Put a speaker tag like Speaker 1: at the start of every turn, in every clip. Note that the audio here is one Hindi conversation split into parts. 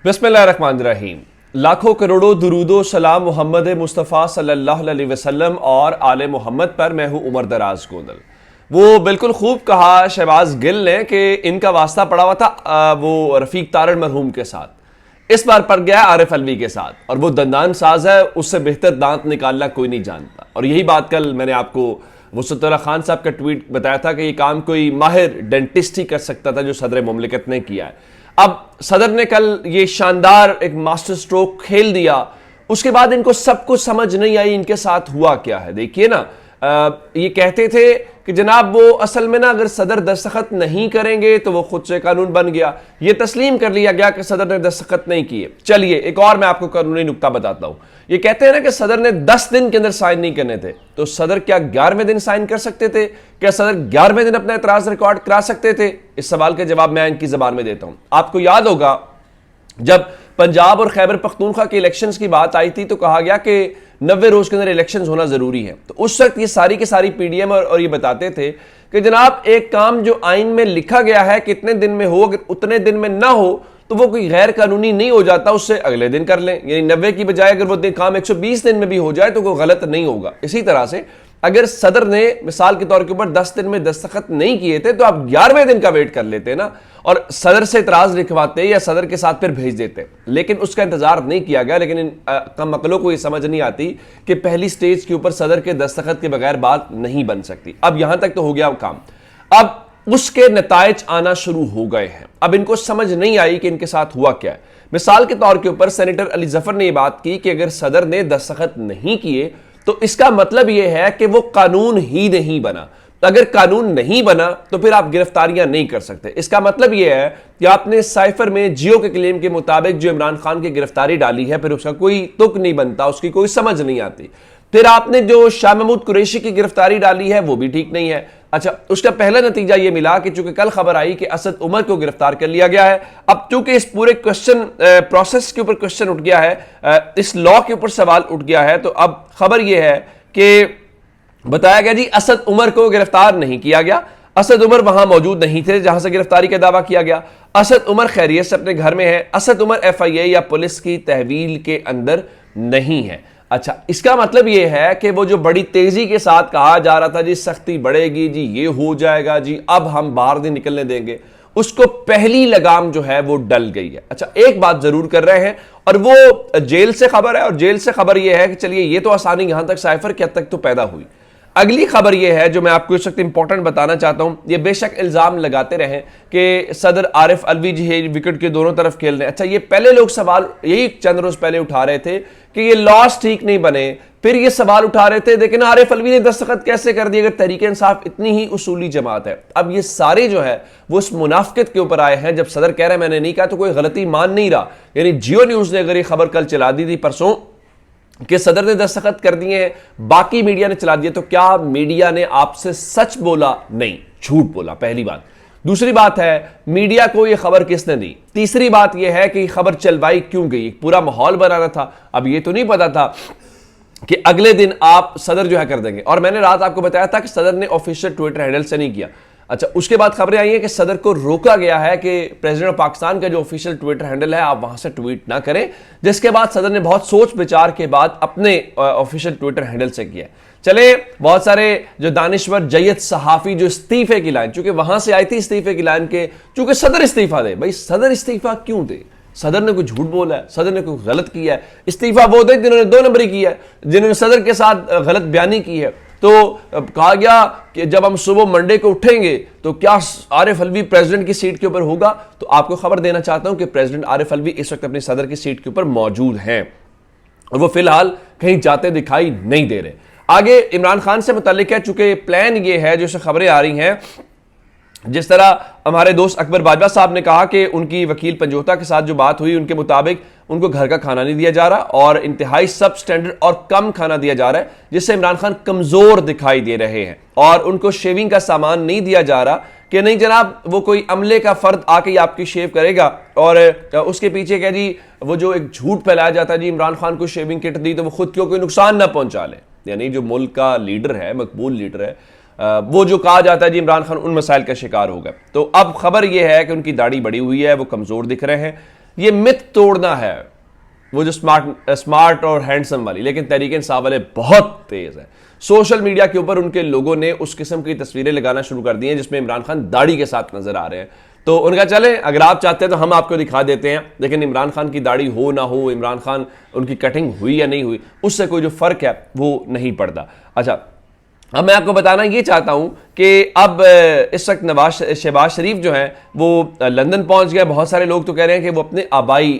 Speaker 1: बिस्मिल्लाहिर्रहमानिर्रहीम। लाखों करोड़ों दुरूदो सलाम मोहम्मद मुस्तफ़ा सल्लल्लाहु अलैहि वसल्लम और आले मोहम्मद पर। मैं हूं उमर दराज गोंदल। वो बिल्कुल खूब कहा शहबाज गिल ने कि इनका वास्ता पड़ा हुआ था वो रफ़ीक तारड़ मरहूम के साथ, इस बार पड़ गया आरिफ अलवी के साथ, और वो दंदान साज है, उससे बेहतर दांत निकालना कोई नहीं जानता। और यही बात कल मैंने आपको वसतुल्ला खान साहब का ट्वीट बताया था कि ये काम कोई माहिर डेंटिस्ट ही कर सकता था जो सदर मुमलिकत ने किया है। अब सदर ने कल ये शानदार एक मास्टर स्ट्रोक खेल दिया, उसके बाद इनको सब कुछ समझ नहीं आई इनके साथ हुआ क्या है। देखिए ना, ये कहते थे कि जनाब वो असल में ना अगर सदर दस्तखत नहीं करेंगे तो वो खुद से कानून बन गया। ये तस्लीम कर लिया गया कि सदर ने दस्तखत नहीं किए। चलिए एक और मैं आपको कानूनी नुक्ता बताता हूं। ये कहते हैं ना कि सदर ने 10 दिन के अंदर साइन नहीं करने थे, तो सदर क्या 11वें दिन साइन कर सकते थे? क्या सदर 11वें दिन अपना एतराज रिकॉर्ड करा सकते थे? इस सवाल का जवाब मैं इनकी जबान में देता हूं। आपको याद होगा जब पंजाब और खैबर पख्तूनख्वा के इलेक्शंस की बात आई थी तो कहा गया कि 90 रोज के अंदर इलेक्शंस होना जरूरी है। तो उस वक्त ये सारी की सारी पीडीएम और ये बताते थे कि जनाब एक काम जो आइन में लिखा गया है कितने दिन में हो, अगर उतने दिन में ना हो तो वो कोई गैर कानूनी नहीं हो जाता, उससे अगले दिन कर लें। यानी 90 की बजाय अगर वो काम 120 दिन में भी हो जाए तो कोई गलत नहीं होगा। इसी तरह से अगर सदर ने मिसाल के तौर के ऊपर 10 दिन में दस्तखत नहीं किए थे तो आप 11वें दिन का वेट कर लेते ना और सदर से इतराज लिखवाते या सदर के साथ फिर भेज देते, लेकिन उसका इंतजार नहीं किया गया। लेकिन इन कम अकलों को यह समझ नहीं आती कि पहली स्टेज के ऊपर सदर के दस्तखत के बगैर बात नहीं बन सकती। अब यहां तक तो हो गया काम, अब उसके नताइज आना शुरू हो गए हैं। अब इनको समझ नहीं आई कि इनके साथ हुआ क्या है। मिसाल के तौर के ऊपर सेनेटर अली जफर ने यह बात की कि अगर सदर ने दस्तखत नहीं किए तो इसका मतलब यह है कि वो कानून ही नहीं बना। अगर कानून नहीं बना तो फिर आप गिरफ्तारियां नहीं कर सकते। इसका मतलब यह है कि आपने साइफर में जियो के क्लेम के मुताबिक जो इमरान खान की गिरफ्तारी डाली है, फिर उसका कोई तुक नहीं बनता, उसकी कोई समझ नहीं आती। फिर आपने जो शाह महमूद कुरैशी की गिरफ्तारी डाली है वो भी ठीक नहीं है। अच्छा, उसका पहला नतीजा यह मिला कि चूंकि कल खबर आई कि असद उमर को गिरफ्तार कर लिया गया है। अब चूंकि इस पूरे क्वेश्चन प्रोसेस के ऊपर क्वेश्चन उठ गया है, इस लॉ के ऊपर सवाल उठ गया है, तो अब खबर यह है कि बताया गया जी असद उमर को गिरफ्तार नहीं किया गया। असद उमर वहां मौजूद नहीं थे जहां से गिरफ्तारी का दावा किया गया। असद उमर खैरियत से अपने घर में है। असद उमर एफआईए या पुलिस की तहवील के अंदर नहीं है। अच्छा, इसका मतलब यह है कि वो जो बड़ी तेजी के साथ कहा जा रहा था जी सख्ती बढ़ेगी, जी ये हो जाएगा, जी अब हम बाहर नहीं निकलने देंगे, उसको पहली लगाम जो है वो डल गई है। अच्छा, एक बात जरूर कर रहे हैं और वो जेल से खबर है, और जेल से खबर यह है कि चलिए ये तो आसानी यहां तक साइफर के हद तक तो पैदा हुई। अगली खबर यह है जो मैं आपको इस वक्त इंपॉर्टेंट बताना चाहता हूं। ये बेशक इल्जाम लगाते रहे कि सदर आरिफ अलवी जी है विकेट के दोनों तरफ खेल रहे हैं। अच्छा, ये पहले लोग सवाल यही चंद रोज पहले उठा रहे थे कि ये लॉस ठीक नहीं बने, फिर ये सवाल उठा रहे थे लेकिन आरिफ अलवी ने दस्तखत कैसे कर दी अगर तहरीक इंसाफ इतनी ही उसूली जमात है। अब ये सारे जो है वो उस मुनाफिकत के ऊपर आए हैं। जब सदर कह रहे हैं मैंने नहीं कहा तो कोई गलती मान नहीं रहा। यानी जियो न्यूज ने अगर ये खबर कल चला दी थी परसों कि सदर ने दस्तखत कर दिए हैं, बाकी मीडिया ने चला दिया, तो क्या मीडिया ने आपसे सच बोला? नहीं, झूठ बोला, पहली बात। दूसरी बात है मीडिया को यह खबर किसने दी। तीसरी बात यह है कि खबर चलवाई क्यों गई, पूरा माहौल बनाना था। अब यह तो नहीं पता था कि अगले दिन आप सदर जो है कर देंगे, और मैंने रात आपको बताया था कि सदर ने ऑफिशियल ट्विटर हैंडल से नहीं किया। अच्छा, उसके बाद खबरें आई हैं कि सदर को रोका गया है कि प्रेसिडेंट ऑफ पाकिस्तान का जो ऑफिशियल ट्विटर हैंडल है आप वहां से ट्वीट ना करें, जिसके बाद सदर ने बहुत सोच विचार के बाद अपने ऑफिशियल ट्विटर हैंडल से किया। चले, बहुत सारे जो दानिश्वर जयद सहाफी जो इस्तीफे की लाइन, चूंकि वहां से आई थी इस्तीफे की लाइन के, चूंकि सदर इस्तीफा दे। भाई सदर इस्तीफा क्यों दे? सदर ने कोई झूठ बोला है? सदर ने कोई गलत किया है? इस्तीफा वो दे जिन्होंने 2 नंबरी किया है, जिन्होंने सदर के साथ गलत बयानी की है। तो कहा गया कि जब हम सुबह मंडे को उठेंगे तो क्या आरिफ अलवी प्रेसिडेंट की सीट के ऊपर होगा? तो आपको खबर देना चाहता हूं कि प्रेसिडेंट आरिफ अलवी इस वक्त अपनी सदर की सीट के ऊपर मौजूद हैं और वो फिलहाल कहीं जाते दिखाई नहीं दे रहे। आगे इमरान खान से मुताल्लिक है, चूंकि प्लान ये है, जो खबरें आ रही हैं, जिस तरह हमारे दोस्त अकबर बाजवा साहब ने कहा कि उनकी वकील पंजोता के साथ जो बात हुई उनके मुताबिक उनको घर का खाना नहीं दिया जा रहा और इंतहाई सब स्टैंडर्ड और कम खाना दिया जा रहा है, जिससे इमरान खान कमजोर दिखाई दे रहे हैं। और उनको शेविंग का सामान नहीं दिया जा रहा कि नहीं जनाब वो कोई अमले का फर्द आके आपकी शेव करेगा। और उसके पीछे क्या जी, वो जो एक झूठ फैलाया जाता है जी इमरान खान को शेविंग किट दी तो वो खुद क्यों कोई नुकसान ना पहुंचा ले। यानी जो मुल्क का लीडर है, मकबूल लीडर है, वो जो कहा जाता है जी इमरान खान उन मसाइल का शिकार हो गए। तो अब खबर यह है कि उनकी दाढ़ी बढ़ी हुई है, वो कमजोर दिख रहे हैं। ये मिथ तोड़ना है, वो जो स्मार्ट और हैंडसम वाली, लेकिन तहरीक इंसाफ वाले बहुत तेज है। सोशल मीडिया के ऊपर उनके लोगों ने उस किस्म की तस्वीरें लगाना शुरू कर दी हैं जिसमें इमरान खान दाढ़ी के साथ नजर आ रहे हैं। तो उनका चले, अगर आप चाहते हैं तो हम आपको दिखा देते हैं, लेकिन इमरान खान की दाढ़ी हो ना हो, इमरान खान उनकी कटिंग हुई या नहीं हुई, उससे कोई जो फर्क है वो नहीं पड़ता। अच्छा, अब मैं आपको बताना ये चाहता हूं कि अब इस वक्त शहबाज शरीफ जो है वो लंदन पहुंच गया। बहुत सारे लोग तो कह रहे हैं कि वो अपने आबाई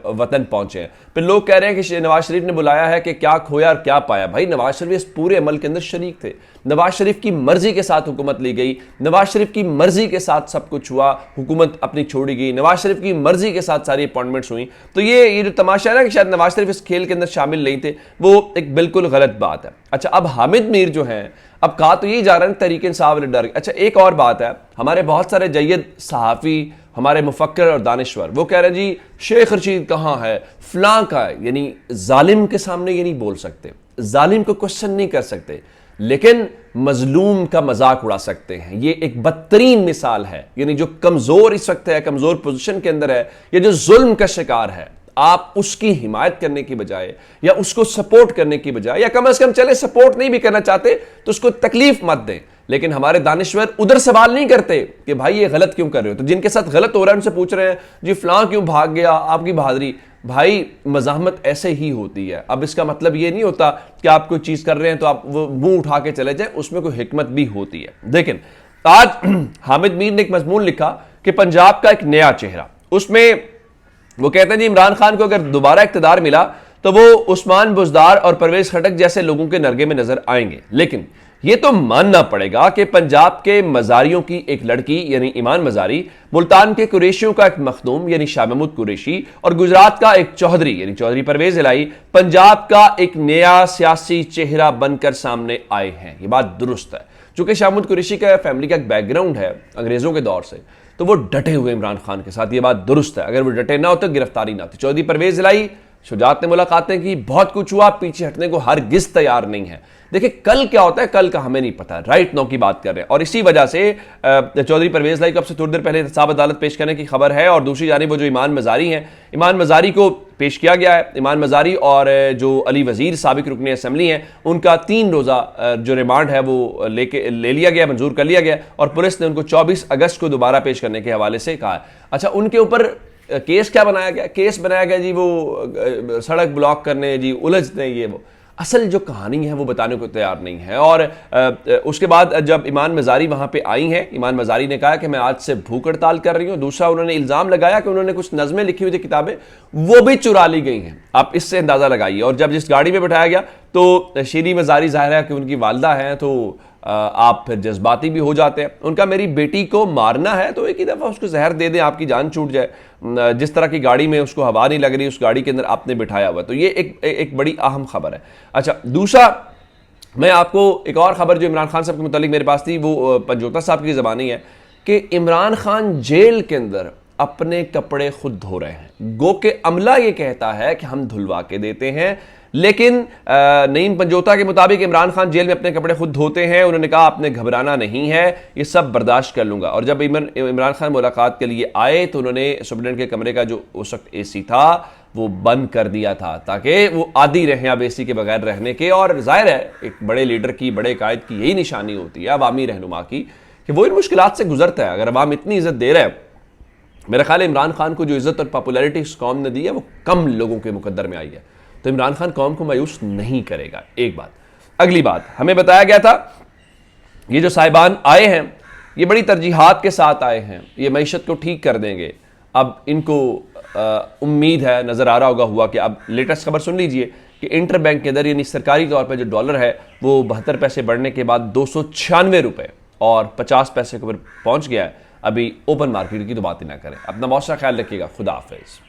Speaker 1: वतन पहुंचे हैं। फिर लोग कह रहे हैं कि नवाज शरीफ ने बुलाया है कि क्या खोया और क्या पाया। भाई, नवाज शरीफ इस पूरे अमल के अंदर शरीक थे। नवाज शरीफ की मर्जी के साथ हुकूमत ली गई, नवाज शरीफ की मर्जी के साथ सब कुछ हुआ, हुकूमत अपनी छोड़ी गई, नवाज शरीफ की मर्जी के साथ सारी अपॉइंटमेंट्स हुई। तो ये जो तमाशा है ना कि शायद नवाज शरीफ इस खेल के अंदर शामिल नहीं थे, वो एक बिल्कुल गलत बात है। अच्छा, अब हामिद मीर जो है, अब कहा तो यही जा रहा है तहरीक इंसाफ वाले डर। अच्छा, एक और बात है, हमारे बहुत सारे जय्यद सहाफ़ी, हमारे मुफक्कर और दानिश्वर, वो कह रहे हैं जी शेख रशीद कहाँ है, फलां का है। यानी जालिम के सामने ये नहीं बोल सकते, जालिम को क्वेश्चन नहीं कर सकते, लेकिन मजलूम का मजाक उड़ा सकते हैं। ये एक बदतरीन मिसाल है। यानी जो कमजोर इस वक्त है, कमजोर पोजीशन के अंदर है, ये जो जुल्म का शिकार है, आप उसकी हिमायत करने की बजाय या उसको सपोर्ट करने की बजाय, या कम से कम चले सपोर्ट नहीं भी करना चाहते तो उसको तकलीफ मत दें। लेकिन हमारे दानिश्वर उधर सवाल नहीं करते कि भाई ये गलत क्यों कर रहे हो। तो जिनके साथ गलत हो रहा है उनसे पूछ रहे हैं जी फलां क्यों भाग गया, आपकी बहादुरी। भाई, मज़ाहमत ऐसे ही होती है। अब इसका मतलब ये नहीं होता कि आप कोई चीज कर रहे हैं तो आप वो मुंह उठा के चले जाए, उसमें कोई हिकमत भी होती है। लेकिन आज हामिद मीर ने एक मजमून लिखा कि पंजाब का एक नया चेहरा, उसमें वो कहते हैं जी इमरान खान को अगर दोबारा इख्तिदार मिला तो वो उस्मान बुज़दार और परवेज खटक जैसे लोगों के नरगे में नजर आएंगे। लेकिन ये तो मानना पड़ेगा कि पंजाब के मजारियों की एक लड़की यानी ईमान मजारी, मुल्तान के कुरैशियों का एक मखदूम यानी शाह महमूद कुरैशी और गुजरात का एक चौधरी यानी चौधरी परवेज इलाही पंजाब का एक नया सियासी चेहरा बनकर सामने आए हैं। ये बात दुरुस्त है। चूंकि शाह महमूद कुरैशी का फैमिली का एक बैकग्राउंड है अंग्रेजों के दौर से, तो वो डटे हुए इमरान खान के साथ, ये बात दुरुस्त है। अगर वो डटे ना होते गिरफ्तारी ना होती। चौधरी परवेज इलाही, शुजात ने मुलाकातें की, बहुत कुछ हुआ, पीछे हटने को हरगिज तैयार नहीं है। देखिए कल क्या होता है, कल का हमें नहीं पता। राइट नाउ की बात कर रहे हैं और इसी वजह से चौधरी परवेज इलाही को अब से थोड़ी देर पहले इंसाफ अदालत पेश करने की खबर है। और दूसरी जानिब वो जो ईमान मजारी हैं, ईमान मजारी को पेश किया गया है। ईमान मजारी और जो अली वजीर साबिक रुकन असम्बली हैं, उनका 3 रोज़ा जो रिमांड है वो ले लिया गया, मंजूर कर लिया गया और पुलिस ने उनको 24 अगस्त को दोबारा पेश करने के हवाले से कहा है। अच्छा, उनके ऊपर केस क्या बनाया गया? केस बनाया गया जी वो सड़क ब्लॉक करने, जी उलझने, ये वो असल जो कहानी है वो बताने को तैयार नहीं है। और उसके बाद जब ईमान मजारी वहाँ पे आई हैं, ईमान मजारी ने कहा कि मैं आज से भूख हड़ताल कर रही हूँ। दूसरा, उन्होंने इल्ज़ाम लगाया कि उन्होंने कुछ नज़में लिखी हुई थी, किताबें, वो भी चुरा ली गई हैं। आप इससे अंदाज़ा लगाइए। और जब जिस गाड़ी में बैठाया गया तो शीरी मजारी जाहिर है कि उनकी वालदा हैं, तो आप फिर जज्बाती भी हो जाते हैं। उनका मेरी बेटी को मारना है तो एक ही दफ़ा उसको जहर दे दें, आपकी जान छूट जाए। जिस तरह की गाड़ी में उसको हवा नहीं लग रही, उस गाड़ी के अंदर आपने बिठाया हुआ, तो ये एक बड़ी अहम खबर है। अच्छा, दूसरा, मैं आपको एक और खबर जो इमरान खान साहब के मुतालिक मेरे पास थी, वो पंजोता साहब की ज़बानी है कि इमरान खान जेल के अंदर अपने कपड़े खुद धो रहे हैं। गो के अमला ये कहता है कि हम धुलवा के देते हैं, लेकिन नईम पंजोता के मुताबिक इमरान खान जेल में अपने कपड़े खुद धोते हैं। उन्होंने कहा आपने घबराना नहीं है, ये सब बर्दाश्त कर लूंगा। और जब इमरान खान मुलाकात के लिए आए तो उन्होंने सुप्रीटेंडेंट के कमरे का जो उस वक्त एसी था वो बंद कर दिया था ताकि वो आदी रहे अब एसी के बगैर रहने के। और जाहिर है एक बड़े लीडर की, बड़े कायद की यही निशानी होती है अवामी रहनुमा की कि वो इन मुश्किलात से गुजरता है। अगर अवाम इतनी इज्जत दे रहे हैं, मेरा ख्याल है इमरान खान को जो इज्जत और पॉपुलैरिटी इस कौम ने दी है वो कम लोगों के मुकद्दर में आई है, तो इमरान खान कौम को मायूस नहीं करेगा। एक बात। अगली बात, हमें बताया गया था ये जो साहिबान आए हैं ये बड़ी तरजीहात के साथ आए हैं, ये मईशत को ठीक कर देंगे। अब इनको उम्मीद है, नजर आ रहा होगा हुआ कि अब लेटेस्ट खबर सुन लीजिए कि इंटर बैंक के अंदर यानी सरकारी तौर पर जो डॉलर है वो 72 पैसे बढ़ने के बाद 296 रुपए और 50 पैसे के ऊपर पहुंच गया है। अभी ओपन मार्केट की तो बात ही ना करें। अपना बहुत सा ख्याल रखिएगा। खुदा हाफिज।